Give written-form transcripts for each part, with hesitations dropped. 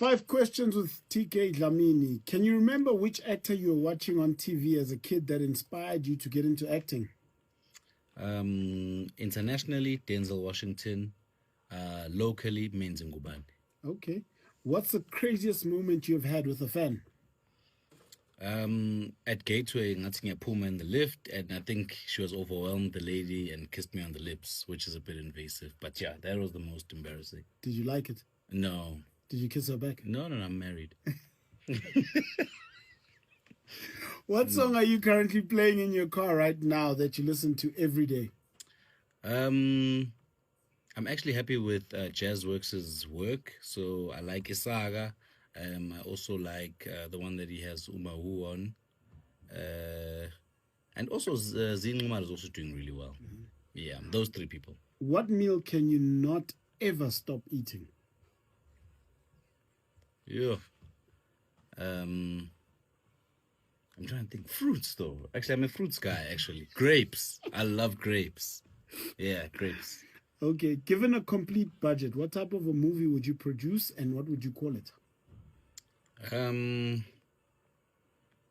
5 questions with TK Dlamini. Can you remember which actor you were watching on TV as a kid that inspired you to get into acting? Internationally, Denzel Washington. Locally, Menzi Ngubane. Okay. What's the craziest moment you've had with a fan? At Gateway, nothing Puma in the lift, and I think she was overwhelmed, the lady, and kissed me on the lips, which is a bit invasive. But yeah, that was the most embarrassing. Did you like it? No. Did you kiss her back? No, I'm married. What song are you currently playing in your car right now that you listen to every day? I'm actually happy with Jazzworks' work, so I like Isaga. I also like the one that he has Uma Wu on. And also Zin Umar is also doing really well. Yeah, those 3 people. What meal can you not ever stop eating? Yeah. I'm trying to think. Fruits, though. Actually, I'm a fruits guy, actually. Grapes. I love grapes. Yeah, grapes. Okay, given a complete budget, what type of a movie would you produce and what would you call it?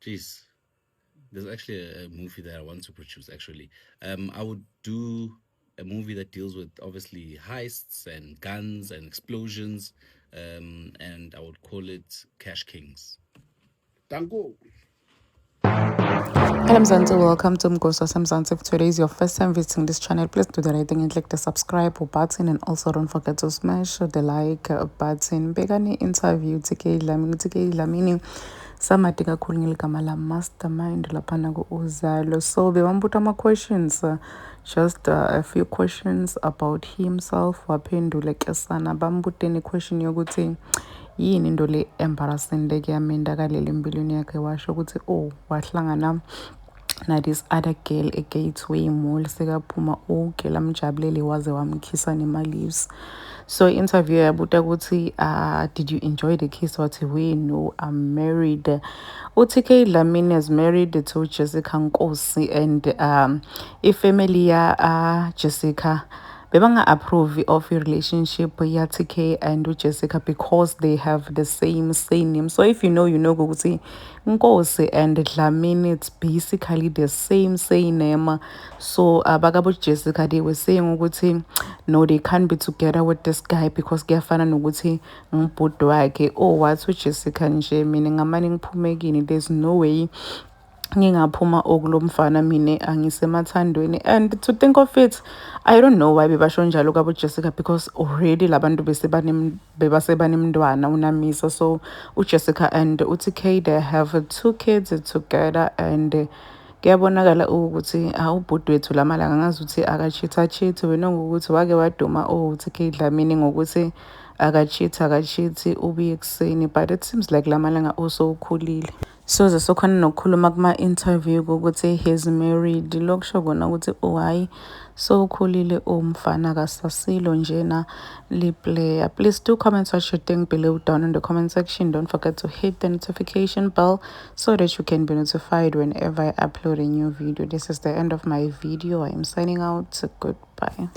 Geez. There's actually a movie that I want to produce, actually. I would do a movie that deals with, obviously, heists and guns and explosions, and I would call it Cash Kings. Danko. Hello Mzansi, welcome to Mgosi Mzansi. If today is your first time visiting this channel, please do the right thing and click the subscribe button, and also don't forget to smash the like button. Begani interview TK Dlamini samati kakhulu ngeligama la mastermind laphana ku-Uzalo. So bewambuta ama-questions, just a few questions about himself. Waphendule ke sana, bambuteni question yokuthi yini into le embarrassing le kuyamendakaleli empilweni yakhe, washo ukuthi wahlangana na this other girl eGateway Mall, sekaphuma girl amjabulele waze wamkhisa nema-leaves. So interview yabuta ukuthi did you enjoy the kiss? Wathi we no, I'm married. UTK Dlamini is married to Jessica Nkosi, and ifamily ya Jessica bebanga approve of your relationship ya TK and Jessica because they have the same name. So if you know ukuthi Nkosi and Dlamini, it's basically the same name. So bakabo Jessica, they were saying ukuthi no, they can't be together with this guy because kuyafana nokuthi ngubhuti wakhe. Wathi Jessica nje mina ngamane ngiphume kini, there's no way ngingaphuma okulo mfana mina angisemathandweni. And to think of it, I don't know why bebasho njalo kwabo Jessica, because already labantu bebasebanemntwana unamisa. So uJessica and uTK, they have 2 kids together, and kuyabonakala ukuthi ubhuti wethu lamalanga ngazi ukuthi akachitha wena ngokuthi wake waduma uTK Dlamini ngokuthi akachithi ubuye ekuseni, but it seems like lamalanga also ukhulile. So sesokhona nokukhuluma kuma-interview ukuthi he's married, lokusho kona ukuthi hayi so ukhulile umfana kasasilo njena li-player. Please do comment what you think below down in the comment section. Don't forget to hit the notification bell so that you can be notified whenever I upload a new video. This is the end of my video. I am signing out. Goodbye.